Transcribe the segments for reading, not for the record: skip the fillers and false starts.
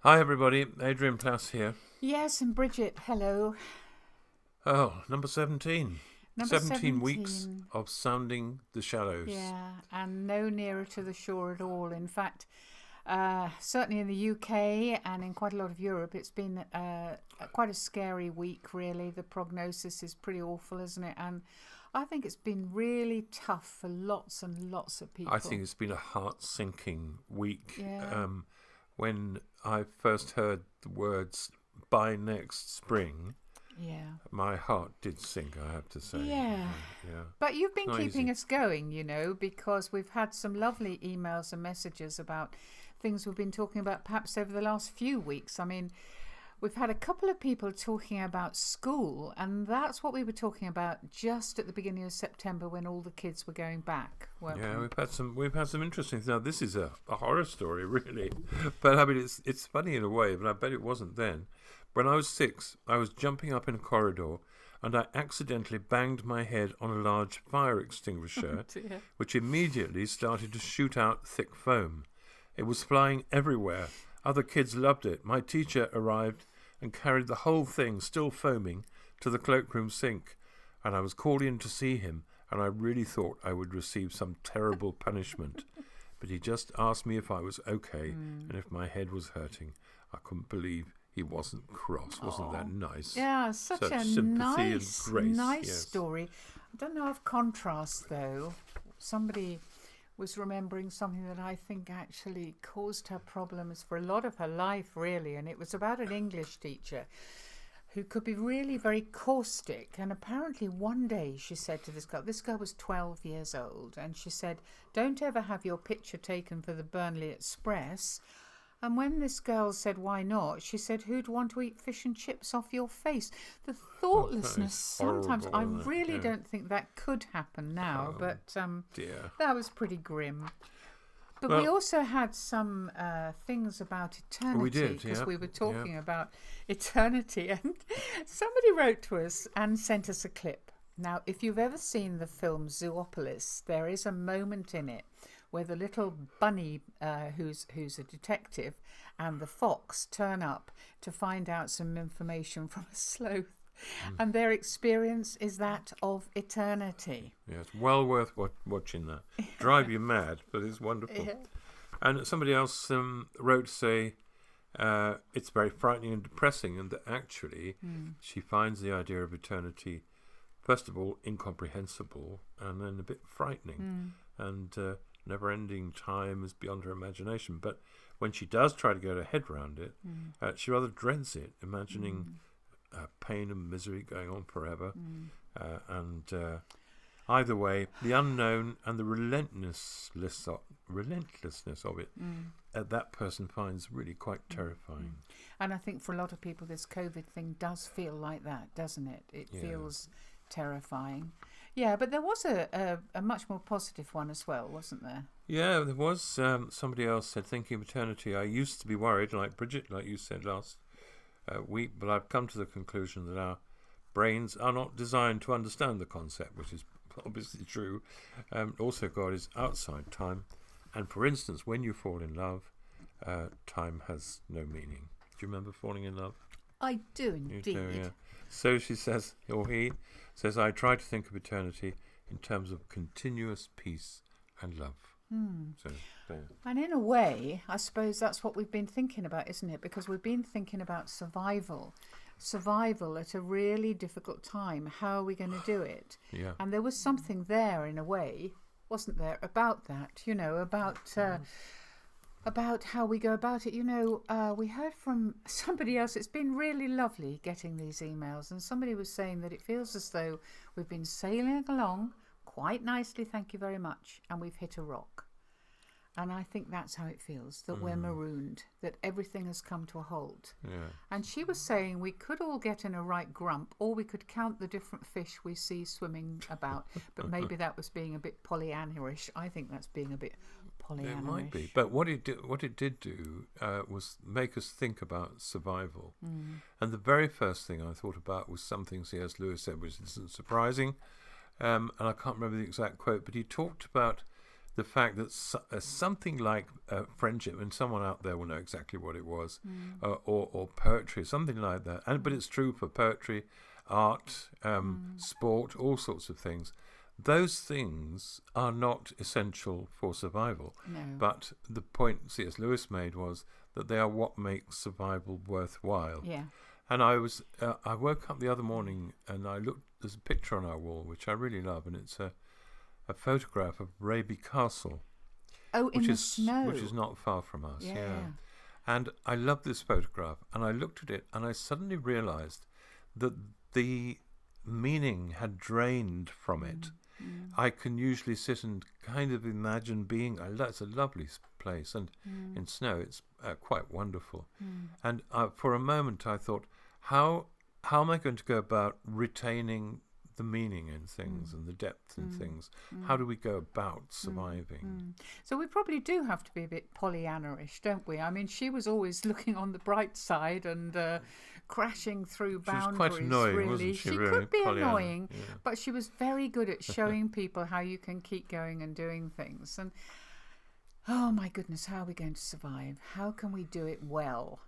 Hi everybody, Adrian Plass here. Yes, and Bridget, hello. Oh, number 17. Number 17 weeks 17. of sounding the shallows. Yeah, and no nearer to the shore at all. In fact, certainly in the UK and in quite a lot of Europe, it's been quite a scary week, really. The prognosis is pretty awful, isn't it? And I think it's been really tough for lots and lots of people. I think it's been a heart-sinking week. Yeah. When I first heard the words, by next spring, Yeah. my heart did sink, I have to say. Yeah. Yeah. But you've been Not keeping easy. us going, because we've had some lovely emails and messages about things we've been talking about perhaps over the last few weeks. I mean, we've had a couple of people talking about school, and that's what we were talking about just at the beginning of September when all the kids were going back, weren't Yeah, we? we've had some interesting things. Now this is a horror story, really, but I mean it's funny in a way. But I bet it wasn't then. When I was 6, I was jumping up in a corridor, and I accidentally banged my head on a large fire extinguisher, Dear. which immediately started to shoot out thick foam. It was flying everywhere. Other kids loved it. My teacher arrived and carried the whole thing, still foaming, to the cloakroom sink, and I was called in to see him, and I really thought I would receive some terrible punishment. But he just asked me if I was okay and if my head was hurting. I couldn't believe he wasn't cross. Wasn't that nice? Yeah, such a sympathy nice, and grace. nice Yes. story. I don't know of contrast though. Somebody was remembering something that I think actually caused her problems for a lot of her life, really, and it was about an English teacher who could be really very caustic. And apparently one day she said to this girl was 12 years old, and she said, "Don't ever have your picture taken for the Burnley Express." And when this girl said, "Why not?" she said, "Who'd want to eat fish and chips off your face?" The thoughtlessness, sometimes I horrible, isn't it? really Yeah. don't think that could happen now, Oh, but dear. that was pretty grim. But Well, we also had some things about eternity, we did, because yeah, we were yeah. talking about eternity, and somebody wrote to us and sent us a clip. Now, if you've ever seen the film Zoopolis, there is a moment in it where the little bunny, who's a detective, and the fox turn up to find out some information from a sloth, and their experience is that of eternity. Yeah, it's well worth watching that. Drive you mad, but it's wonderful. Yeah. And somebody else wrote to say it's very frightening and depressing, and that actually she finds the idea of eternity, first of all, incomprehensible, and then a bit frightening. And never-ending time is beyond her imagination. But when she does try to get her head around it, she rather dreads it, imagining pain and misery going on forever. And either way, the unknown and the relentlessness of it, that person finds really quite terrifying. And I think for a lot of people, this COVID thing does feel like that, doesn't it? It Yeah. feels terrifying. Yeah, but there was a much more positive one as well, wasn't there? Yeah, there was somebody else said, thinking of eternity, I used to be worried, like Bridget, like you said last week, but I've come to the conclusion that our brains are not designed to understand the concept, which is obviously true. Also, God is outside time, and for instance, when you fall in love, time has no meaning. Do you remember falling in love? I do You indeed. do, yeah. So she says, or he says, I try to think of eternity in terms of continuous peace and love. So, there. And in a way, I suppose that's what we've been thinking about, isn't it? Because we've been thinking about survival at a really difficult time. How are we going to do it? Yeah. And there was something there, in a way, wasn't there, about that? About how we go about it. We heard from somebody else. It's been really lovely getting these emails, and somebody was saying that it feels as though we've been sailing along quite nicely, thank you very much, and we've hit a rock. And I think that's how it feels, that we're marooned, that everything has come to a halt. Yeah. And she was saying we could all get in a right grump, or we could count the different fish we see swimming about. But maybe that was being a bit Pollyanna-ish. I think that's being a bit Pollyanna-ish. It might be. But what it did do was make us think about survival. And the very first thing I thought about was something C.S. Lewis said, which isn't surprising. And I can't remember the exact quote, but he talked about the fact that something like friendship, and someone out there will know exactly what it was, or poetry, something like that. But it's true for poetry, art, sport, all sorts of things. Those things are not essential for survival. No. But the point C.S. Lewis made was that they are what makes survival worthwhile. Yeah. And I woke up the other morning and I looked. There's a picture on our wall which I really love, and it's a photograph of Raby Castle. Oh, in the snow. Which is not far from us. Yeah. And I love this photograph, and I looked at it, and I suddenly realised that the meaning had drained from it. I can usually sit and kind of imagine being. It's a lovely place, and in snow it's quite wonderful. And for a moment I thought, how am I going to go about retaining the meaning in things and the depth in things? How do we go about surviving? So we probably do have to be a bit Pollyanna-ish, don't we? I mean, she was always looking on the bright side and crashing through boundaries. She was quite annoying, really. wasn't she? She really? could be Pollyanna, annoying, yeah. but she was very good at showing people how you can keep going and doing things. And oh my goodness, how are we going to survive? How can we do it well?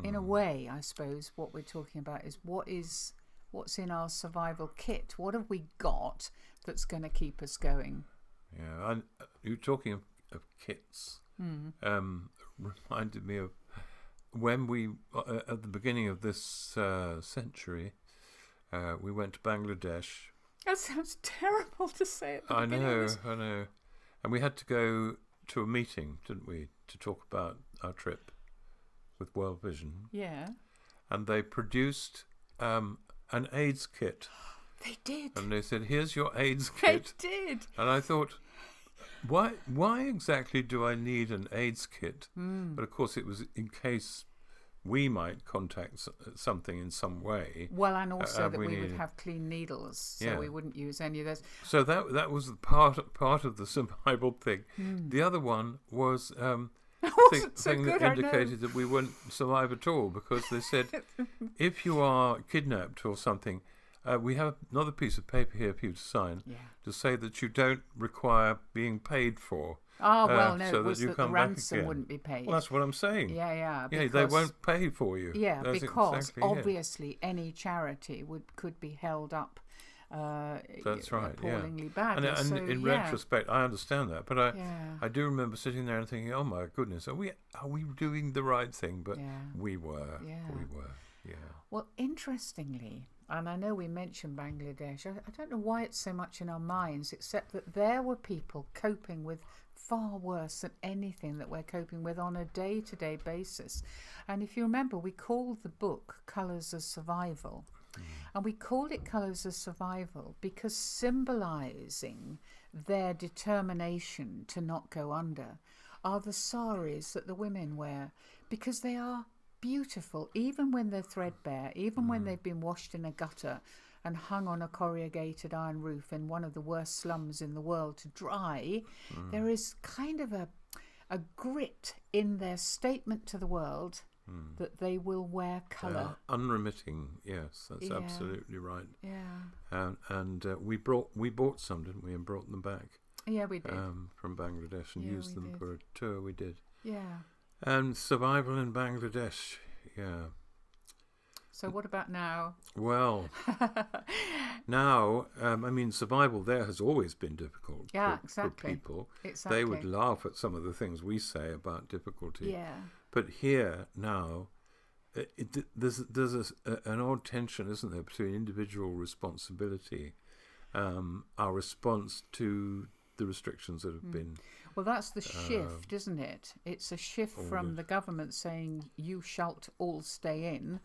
In a way, I suppose what we're talking about is what's in our survival kit. What have we got that's going to keep us going? Yeah, and you talking of kits reminded me of when we at the beginning of this century we went to Bangladesh. That sounds terrible to say at the beginning. I know, and we had to go to a meeting, didn't we, to talk about our trip with World Vision. Yeah. And they produced an AIDS kit. They did. And they said, "Here's your AIDS kit." They did. And I thought, why exactly do I need an AIDS kit? But of course it was in case we might contact something in some way. Well, and also that we would have clean needles, so we wouldn't use any of those. So that was part of the survival thing. The other one was thing that indicated that we wouldn't survive at all, because they said if you are kidnapped or something, we have another piece of paper here for you to sign to say that you don't require being paid for. Oh, well, no, so it was that you that come the back ransom again. wouldn't be paid. Well, that's what I'm saying. Yeah, Yeah, they won't pay for you. Yeah, That's because exactly obviously any charity could be held up. That's right. Appallingly Yeah. badly. And so, in retrospect, I understand that, but yeah. I do remember sitting there and thinking, "Oh my goodness, are we doing the right thing?" But we were. Yeah. We were. Yeah. Well, interestingly, and I know we mentioned Bangladesh, I don't know why it's so much in our minds, except that there were people coping with far worse than anything that we're coping with on a day-to-day basis. And if you remember, we called the book Colours of Survival. And we called it Colours of Survival because symbolising their determination to not go under are the saris that the women wear, because they are beautiful, even when they're threadbare, even when they've been washed in a gutter and hung on a corrugated iron roof in one of the worst slums in the world to dry. There is kind of a grit in their statement to the world that they will wear colour. Unremitting, yes, that's absolutely right. Yeah. And we bought some, didn't we, and brought them back. Yeah, we did. From Bangladesh and used them for a tour we did. Yeah. And survival in Bangladesh, yeah. So what about now? Well, now, survival there has always been difficult for people. Exactly. They would laugh at some of the things we say about difficulty. Yeah. But here, now, there's an odd tension, isn't there, between individual responsibility, our response to the restrictions that have been... Well, that's the shift, isn't it? It's a shift from the government saying you shalt all stay in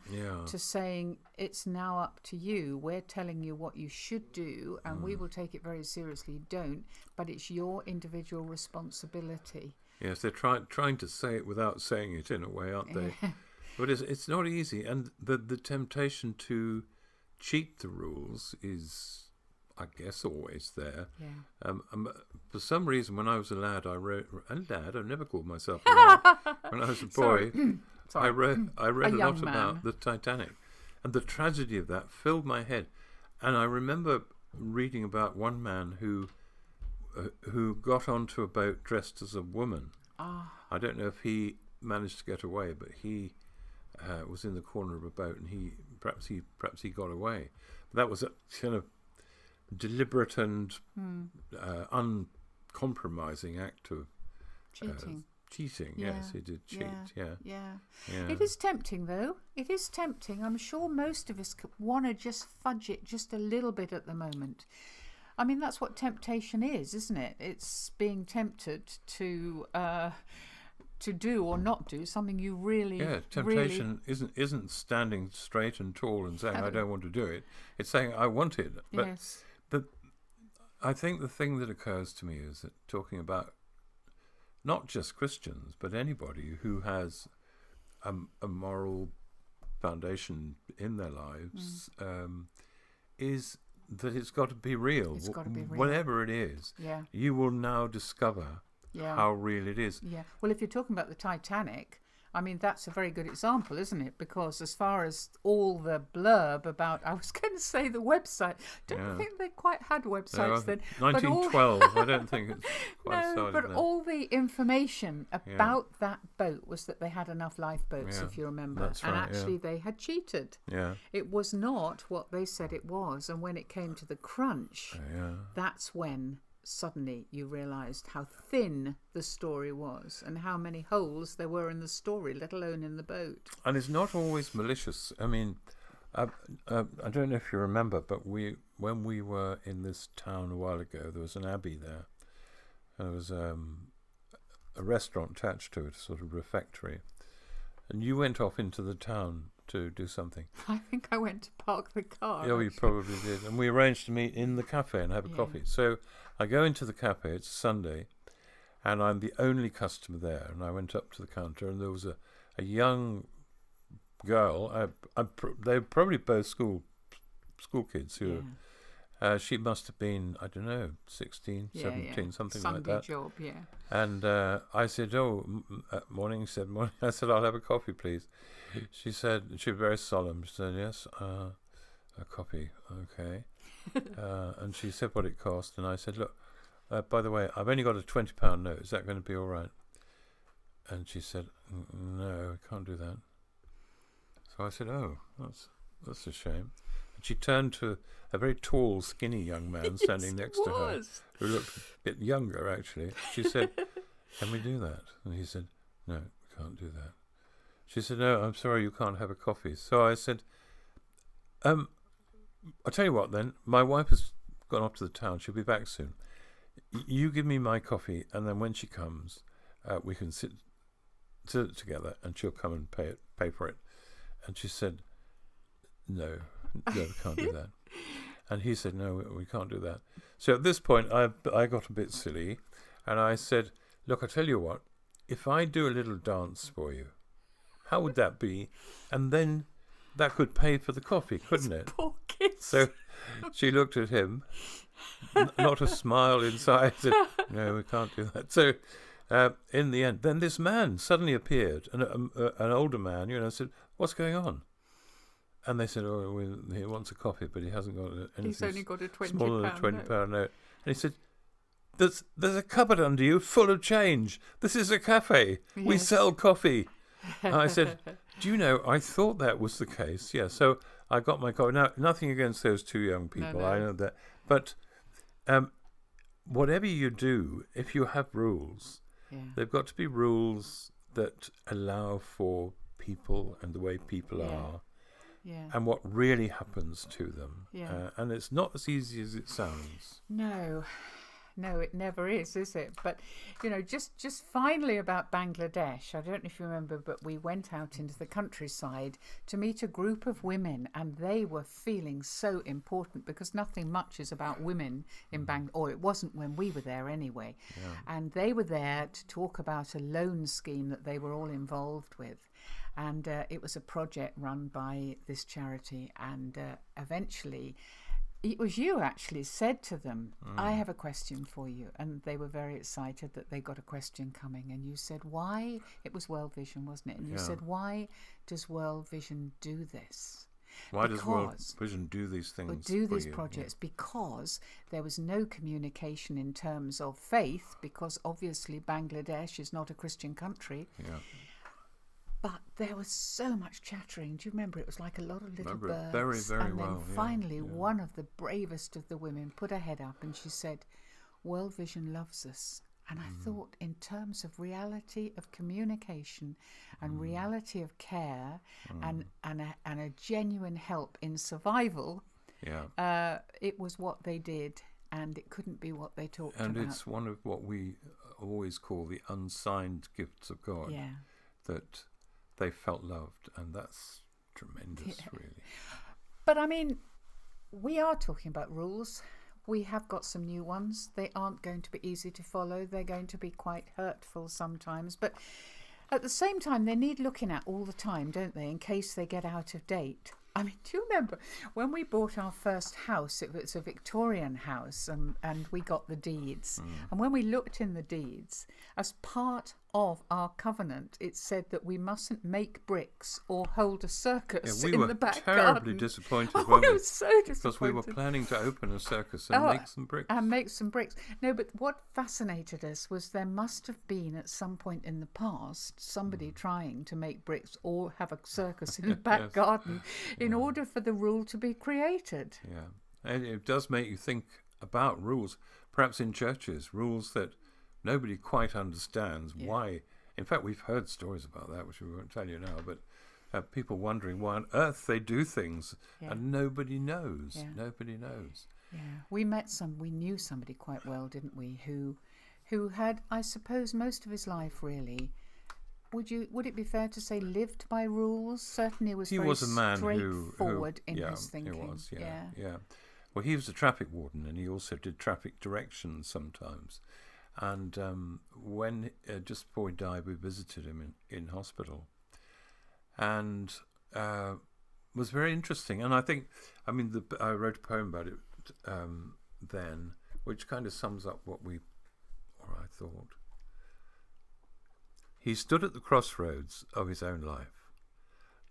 to saying it's now up to you. We're telling you what you should do and we will take it very seriously. Don't, but it's your individual responsibility. Yes, they're trying to say it without saying it in a way, aren't they? But it's not easy, and the temptation to cheat the rules is, I guess, always there. Yeah. For some reason, when I was a lad, I've never called myself a lad. When I was a boy, I read a lot about the Titanic, and the tragedy of that filled my head. And I remember reading about one man who who got onto a boat dressed as a woman. Ah. I don't know if he managed to get away, but he was in the corner of a boat, and perhaps he got away. That was a kind of deliberate and uncompromising act of cheating. Yes, he did cheat. Yeah. It is tempting, though. It is tempting. I'm sure most of us want to just fudge it just a little bit at the moment. I mean, that's what temptation is, isn't it? It's being tempted to do or not do something you really. Yeah, temptation isn't standing straight and tall and saying I don't want to do it. It's saying I want it. But yes. I think the thing that occurs to me is that talking about not just Christians, but anybody who has a moral foundation in their lives, is that it's got to be real. It's got to be real. Whatever it is, you will now discover how real it is. Yeah. Well, if you're talking about the Titanic, I mean, that's a very good example, isn't it? Because as far as all the blurb about, I was going to say the website. Don't think they quite had websites then. 1912, I don't think it's quite started but then. all the information about that boat was that they had enough lifeboats, if you remember. That's right, and actually they had cheated. Yeah. It was not what they said it was. And when it came to the crunch, that's when suddenly you realised how thin the story was and how many holes there were in the story, let alone in the boat. And it's not always malicious. I mean, I don't know if you remember, but when we were in this town a while ago, there was an abbey there. There was a restaurant attached to it, a sort of refectory. And you went off into the town to do something. I think I went to park the car. Yeah, you probably did. And we arranged to meet in the cafe and have a coffee. So I go into the cafe, it's Sunday, and I'm the only customer there. And I went up to the counter, and there was a young girl. They were probably both school kids who she must have been, I don't know, 16, 17, something Sunday like that. Job, And I said, morning. She said, morning. I said, I'll have a coffee, please. She said, she was very solemn. She said, yes, a coffee, okay. And she said what it cost. And I said, look, by the way, I've only got a £20 note. Is that going to be all right? And she said, no, I can't do that. So I said, oh, that's a shame. And she turned to a very tall, skinny young man standing next to her, who looked a bit younger, actually. She said, can we do that? And he said, no, we can't do that. She said, no, I'm sorry, you can't have a coffee. So I said, I'll tell you what then, my wife has gone off to the town, she'll be back soon. You give me my coffee, and then when she comes, we can sit together, and she'll come and pay for it. And she said, no, we can't do that. And he said, no, we can't do that. So at this point, I got a bit silly, and I said, look, I tell you what, if I do a little dance for you, how would that be? And then that could pay for the coffee, couldn't it? Poor kids. So she looked at him, not a smile inside, said, no, we can't do that. So in the end, then this man suddenly appeared, an older man, said, what's going on? And they said, he wants a coffee, but he hasn't got anything. He's only got a £20 smaller than a £20 note. And he said, there's a cupboard under you full of change. This is a cafe. Yes. We sell coffee. And I said, do you know, I thought that was the case. Yeah, so I got my coffee. Now, nothing against those two young people. No. I know that. But whatever you do, if you have rules, they've got to be rules that allow for people and the way people are. Yeah. And what really happens to them. Yeah. And it's not as easy as it sounds. No, it never is it? But, just finally about Bangladesh, I don't know if you remember, but we went out into the countryside to meet a group of women, and they were feeling so important because nothing much is about women in Bangladesh, or it wasn't when we were there anyway. Yeah. And they were there to talk about a loan scheme that they were all involved with. And it was a project run by this charity, and eventually it was you actually said to them, I have a question for you. And they were very excited that they got a question coming. And you said, why? It was World Vision, wasn't it? And you said, why does World Vision do this? Why does World Vision do these things? These projects because there was no communication in terms of faith, because obviously Bangladesh is not a Christian country. Yeah. But there was so much chattering. Do you remember? It was like a lot of little birds. Very, very and well. then finally, one of the bravest of the women put her head up and she said, World Vision loves us. And I thought, in terms of reality of communication and reality of care and a genuine help in survival, it was what they did, and it couldn't be what they talked about. And it's one of what we always call the unsigned gifts of God, that they felt loved, and that's tremendous, really. But I mean, we are talking about rules. We have got some new ones. They aren't going to be easy to follow. They're going to be quite hurtful sometimes. But at the same time, they need looking at all the time, don't they, in case they get out of date. I mean, do you remember when we bought our first house? It was a Victorian house, and we got the deeds. And when we looked in the deeds, as part of our covenant, it said that we mustn't make bricks or hold a circus in the back garden. We were terribly disappointed, we were so disappointed. Because we were planning to open a circus and make some bricks. And make some bricks. No, but what fascinated us was there must have been at some point in the past somebody trying to make bricks or have a circus in the back garden in order for the rule to be created. Yeah, and it does make you think about rules, perhaps in churches, rules that nobody quite understands why. In fact, we've heard stories about that, which we won't tell you now, but people wondering why on earth they do things, and nobody knows. Nobody knows. Yeah, we knew somebody quite well, didn't we, who had, I suppose, most of his life really, would it be fair to say, lived by rules? Certainly he was a man straightforward in his thinking. He was, yeah. Well, he was a traffic warden, and he also did traffic directions sometimes. And when just before he died, we visited him in hospital, and was very interesting. And I think, I wrote a poem about it then, which kind of sums up what I thought. He stood at the crossroads of his own life,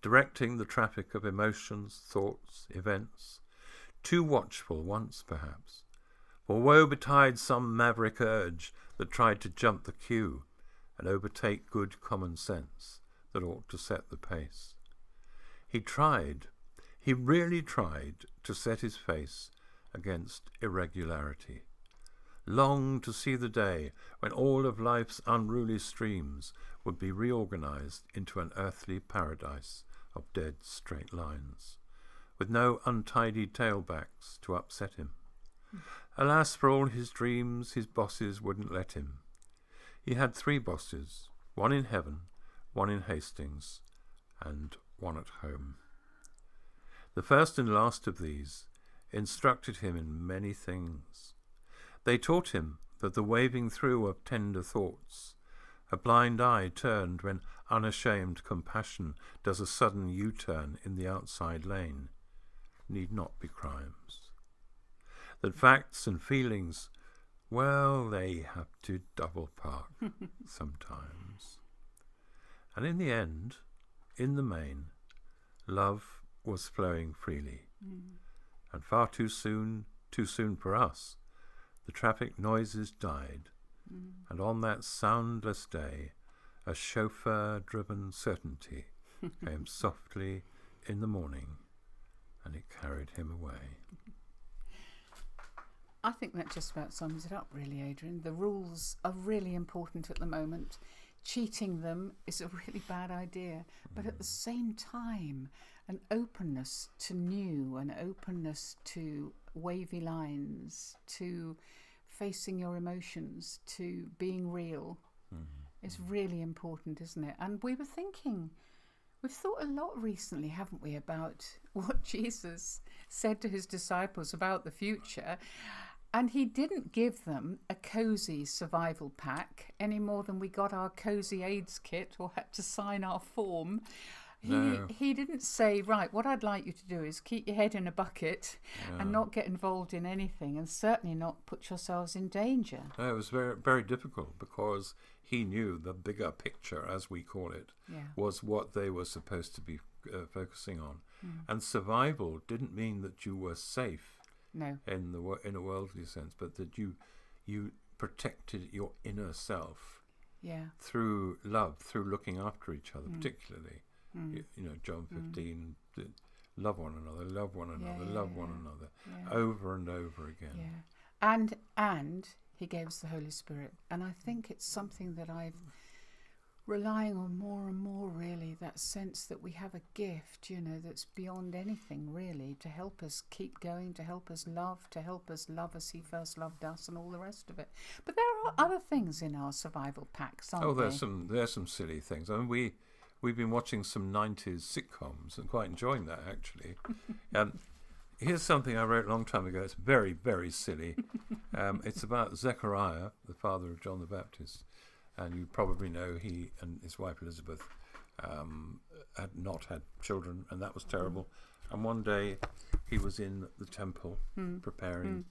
directing the traffic of emotions, thoughts, events, too watchful once, perhaps, for woe betide some maverick urge that tried to jump the queue and overtake good common sense that ought to set the pace. He really tried to set his face against irregularity, longed to see the day when all of life's unruly streams would be reorganized into an earthly paradise of dead straight lines, with no untidy tailbacks to upset him. Alas, for all his dreams, his bosses wouldn't let him. He had 3 bosses, one in heaven, one in Hastings, and one at home. The first and last of these instructed him in many things. They taught him that the waving through of tender thoughts, a blind eye turned when unashamed compassion does a sudden U-turn in the outside lane, need not be crimes. That facts and feelings, well, they have to double park sometimes. And in the end, in the main, love was flowing freely. And far too soon for us, the traffic noises died, and on that soundless day, a chauffeur-driven certainty came softly in the morning, and it carried him away. I think that just about sums it up, really, Adrian. The rules are really important at the moment. Cheating them is a really bad idea, but at the same time, an openness to new, an openness to wavy lines, to facing your emotions, to being real is really important, isn't it? And we've thought a lot recently, haven't we, about what Jesus said to his disciples about the future. And he didn't give them a cosy survival pack any more than we got our cozy AIDS kit or had to sign our form. He didn't say, right, what I'd like you to do is keep your head in a bucket and not get involved in anything, and certainly not put yourselves in danger. No, it was very, very difficult because he knew the bigger picture, as we call it, was what they were supposed to be focusing on. And survival didn't mean that you were safe No. in a worldly sense, but that you protected your inner self Yeah. through love, through looking after each other, particularly. John 15, love one another, love one another, love one another, over and over again. Yeah. And he gave us the Holy Spirit. And I think it's something that I've relying on more and more, really, that sense that we have a gift, that's beyond anything, really, to help us keep going, to help us love as he first loved us, and all the rest of it. But there are other things in our survival packs, aren't there? There's some silly things. I mean, we've been watching some 90s sitcoms and quite enjoying that, actually. Here's something I wrote a long time ago. It's very, very silly. It's about Zechariah, the father of John the Baptist. And you probably know he and his wife Elizabeth had not had children, and that was terrible. And one day he was in the temple preparing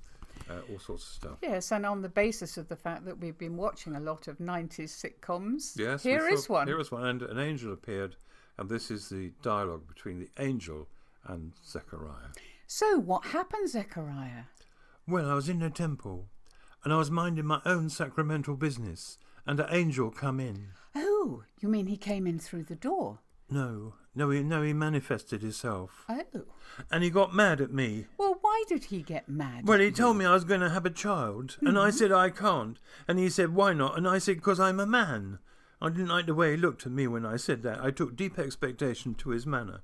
all sorts of stuff. Yes, and on the basis of the fact that we've been watching a lot of 90s sitcoms, yes, here is one. Here is one, and an angel appeared, and this is the dialogue between the angel and Zechariah. So what happened, Zechariah? Well, I was in the temple, and I was minding my own sacramental business, and an angel come in. Oh, you mean he came in through the door? No, he manifested himself. Oh. And he got mad at me. Well, why did he get mad? Well, he told me I was going to have a child, and I said I can't. And he said, why not? And I said, because I'm a man. I didn't like the way he looked at me when I said that. I took deep expectation to his manner.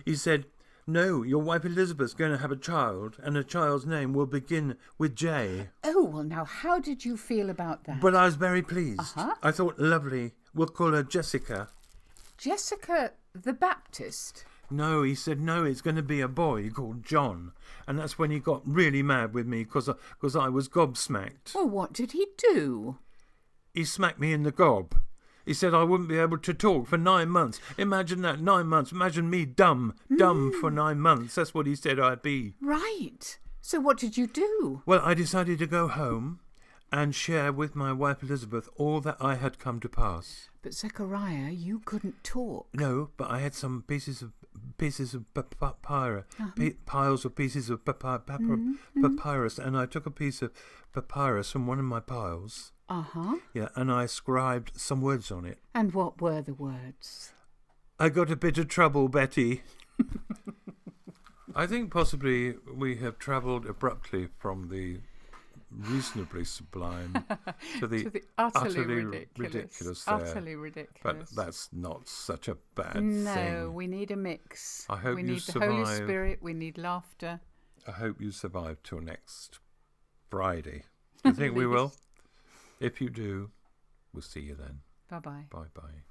He said, no, your wife Elizabeth's going to have a child, and the child's name will begin with J. Oh, well, now, how did you feel about that? But I was very pleased. Uh-huh. I thought, lovely, we'll call her Jessica. Jessica the Baptist? No, he said, no, it's going to be a boy called John. And that's when he got really mad with me, because I was gobsmacked. Well, what did he do? He smacked me in the gob. He said I wouldn't be able to talk for 9 months. Imagine that, 9 months. Imagine me dumb for 9 months. That's what he said I'd be. Right. So what did you do? Well, I decided to go home and share with my wife Elizabeth all that I had come to pass. But Zechariah, you couldn't talk. No, but I had some pieces of papyrus, piles of pieces of papyrus, and I took a piece of papyrus from one of my piles. Uh-huh. Yeah, and I scribed some words on it. And what were the words? I got a bit of trouble, Betty. I think possibly we have travelled abruptly from the reasonably sublime to the utterly ridiculous there. Utterly ridiculous. But that's not such a bad thing. No, we need a mix. I hope we you need survive. the Holy Spirit, we need laughter. I hope you survive till next Friday. Do you think we will? If you do, we'll see you then. Bye-bye. Bye-bye.